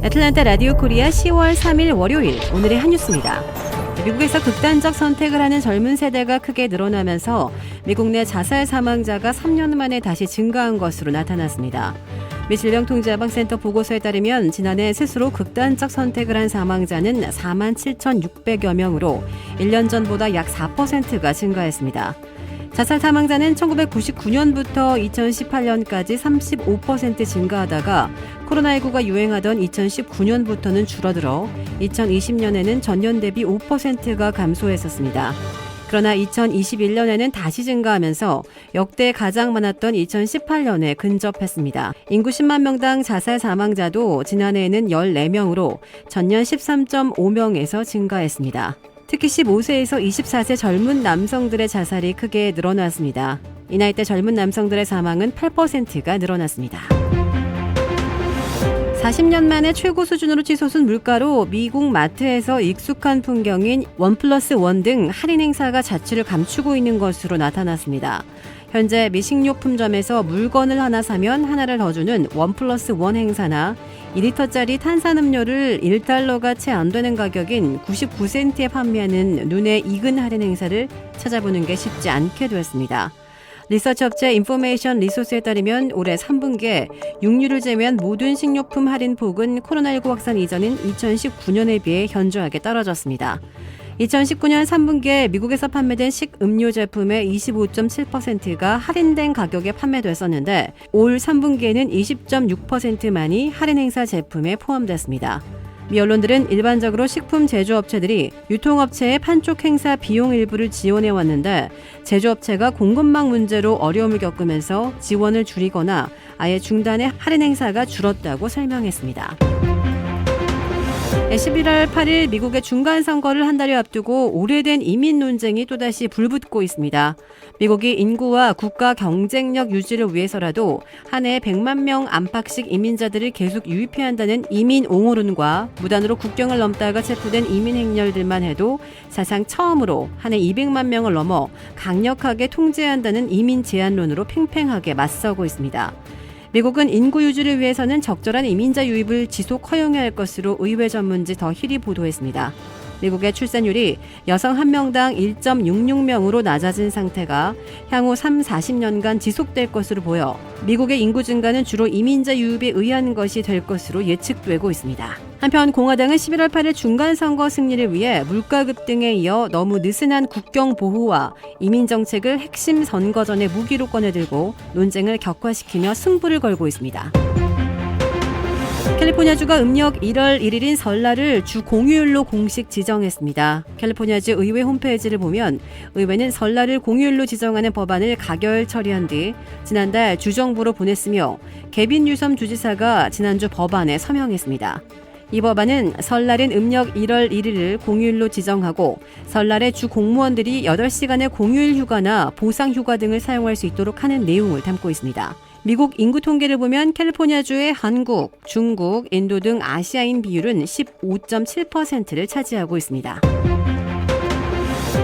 애틀랜타 라디오 코리아 10월 3일 월요일 오늘의 한 뉴스입니다. 미국에서 극단적 선택을 하는 젊은 세대가 크게 늘어나면서 미국 내 자살 사망자가 3년 만에 다시 증가한 것으로 나타났습니다. 미 질병통제예방센터 보고서에 따르면 지난해 스스로 극단적 선택을 한 사망자는 47,600여 명으로 1년 전보다 약 4%가 증가했습니다. 자살 사망자는 1999년부터 2018년까지 35% 증가하다가 코로나19가 유행하던 2019년부터는 줄어들어 2020년에는 전년 대비 5%가 감소했었습니다. 그러나 2021년에는 다시 증가하면서 역대 가장 많았던 2018년에 근접했습니다. 인구 10만 명당 자살 사망자도 지난해에는 14명으로 전년 13.5명에서 증가했습니다. 특히 15세에서 24세 젊은 남성들의 자살이 크게 늘어났습니다. 이 나이대 젊은 남성들의 사망은 8%가 늘어났습니다. 40년 만에 최고 수준으로 치솟은 물가로 미국 마트에서 익숙한 풍경인 1+1 등 할인 행사가 자취를 감추고 있는 것으로 나타났습니다. 현재 미 식료품점에서 물건을 하나 사면 하나를 더 주는 1+1 행사나 2리터짜리 탄산음료를 1달러가 채 안 되는 가격인 99센트에 판매하는 눈에 익은 할인 행사를 찾아보는 게 쉽지 않게 되었습니다. 리서치 업체 인포메이션 리소스에 따르면 올해 3분기에 육류를 제외한 모든 식료품 할인 폭은 코로나19 확산 이전인 2019년에 비해 현저하게 떨어졌습니다. 2019년 3분기에 미국에서 판매된 식음료 제품의 25.7%가 할인된 가격에 판매됐었는데 올 3분기에는 20.6%만이 할인 행사 제품에 포함됐습니다. 미 언론들은 일반적으로 식품 제조업체들이 유통업체의 판촉 행사 비용 일부를 지원해왔는데 제조업체가 공급망 문제로 어려움을 겪으면서 지원을 줄이거나 아예 중단해 할인 행사가 줄었다고 설명했습니다. 11월 8일 미국의 중간선거를 한 달여 앞두고 오래된 이민 논쟁이 또다시 불붙고 있습니다. 미국이 인구와 국가 경쟁력 유지를 위해서라도 한 해에 100만 명 안팎씩 이민자들을 계속 유입해야 한다는 이민 옹호론과 무단으로 국경을 넘다가 체포된 이민 행렬들만 해도 사상 처음으로 한 해 200만 명을 넘어 강력하게 통제해야 한다는 이민 제한론으로 팽팽하게 맞서고 있습니다. 미국은 인구 유지를 위해서는 적절한 이민자 유입을 지속 허용해야 할 것으로 의회 전문지 더 힐이 보도했습니다. 미국의 출산율이 여성 1명당 1.66명으로 낮아진 상태가 향후 40년간 지속될 것으로 보여 미국의 인구 증가는 주로 이민자 유입에 의한 것이 될 것으로 예측되고 있습니다. 한편 공화당은 11월 8일 중간선거 승리를 위해 물가 급등에 이어 너무 느슨한 국경 보호와 이민 정책을 핵심 선거전의 무기로 꺼내들고 논쟁을 격화시키며 승부를 걸고 있습니다. 캘리포니아주가 음력 1월 1일인 설날을 주 공휴일로 공식 지정했습니다. 캘리포니아주 의회 홈페이지를 보면 의회는 설날을 공휴일로 지정하는 법안을 가결 처리한 뒤 지난달 주정부로 보냈으며 개빈 뉴섬 주지사가 지난주 법안에 서명했습니다. 이 법안은 설날인 음력 1월 1일을 공휴일로 지정하고 설날에 주 공무원들이 8시간의 공휴일 휴가나 보상 휴가 등을 사용할 수 있도록 하는 내용을 담고 있습니다. 미국 인구 통계를 보면 캘리포니아주의 한국, 중국, 인도 등 아시아인 비율은 15.7%를 차지하고 있습니다.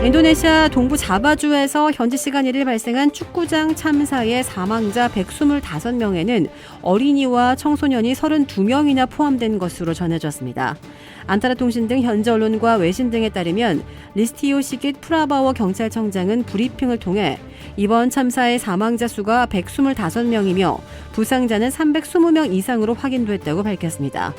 인도네시아 동부 자바주에서 현지 시간 1일 발생한 축구장 참사의 사망자 125명에는 어린이와 청소년이 32명이나 포함된 것으로 전해졌습니다. 안타라 통신 등 현지 언론과 외신 등에 따르면 리스티오 시깃 프라바워 경찰청장은 브리핑을 통해 이번 참사의 사망자 수가 125명이며 부상자는 320명 이상으로 확인됐다고 밝혔습니다.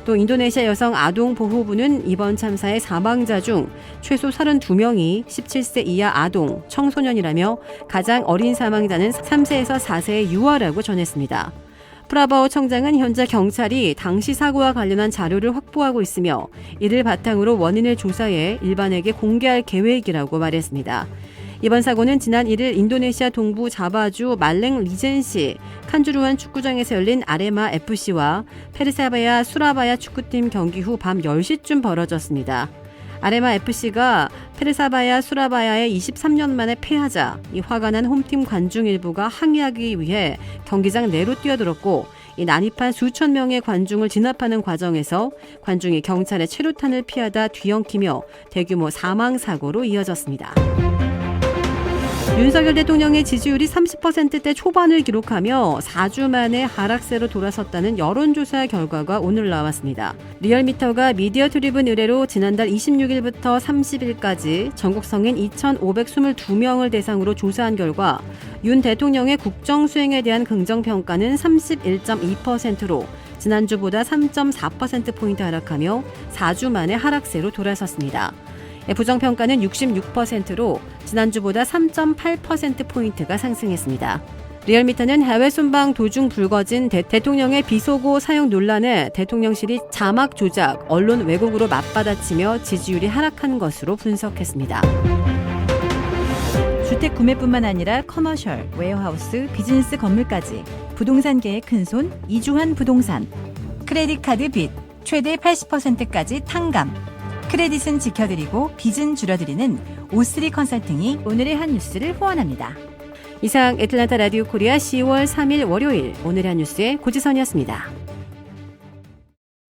또 인도네시아 여성 아동보호부는 이번 참사의 사망자 중 최소 32명이 17세 이하 아동, 청소년이라며 가장 어린 사망자는 3세에서 4세의 유아라고 전했습니다. 프라바오 청장은 현재 경찰이 당시 사고와 관련한 자료를 확보하고 있으며 이를 바탕으로 원인을 조사해 일반에게 공개할 계획이라고 말했습니다. 이번 사고는 지난 1일 인도네시아 동부 자바주 말랭 리젠시 칸주루안 축구장에서 열린 아레마 FC와 페르사바야 수라바야 축구팀 경기 후 밤 10시쯤 벌어졌습니다. 아레마 FC가 페르사바야 수라바야에 23년 만에 패하자 이 화가 난 홈팀 관중 일부가 항의하기 위해 경기장 내로 뛰어들었고 이 난입한 수천 명의 관중을 진압하는 과정에서 관중이 경찰의 최루탄을 피하다 뒤엉키며 대규모 사망 사고로 이어졌습니다. 윤석열 대통령의 지지율이 30%대 초반을 기록하며 4주 만에 하락세로 돌아섰다는 여론조사 결과가 오늘 나왔습니다. 리얼미터가 미디어 트리뷴 의뢰로 지난달 26일부터 30일까지 전국 성인 2,522명을 대상으로 조사한 결과 윤 대통령의 국정 수행에 대한 긍정평가는 31.2%로 지난주보다 3.4%포인트 하락하며 4주 만에 하락세로 돌아섰습니다. 부정평가는 66%로 지난주보다 3.8%포인트가 상승했습니다. 리얼미터는 해외 순방 도중 불거진 대통령의 비속어 사용 논란에 대통령실이 자막 조작, 언론 왜곡으로 맞받아치며 지지율이 하락한 것으로 분석했습니다. 주택 구매뿐만 아니라 커머셜, 웨어하우스, 비즈니스 건물까지 부동산계의 큰손 이주환 부동산. 크레딧 카드 빚 최대 80%까지 탕감. 크레딧은 지켜드리고 빚은 줄여드리는 O3 컨설팅이 오늘의 한 뉴스를 후원합니다. 이상 애틀랜타 라디오 코리아 10월 3일 월요일 오늘의 한 뉴스의 고지선이었습니다.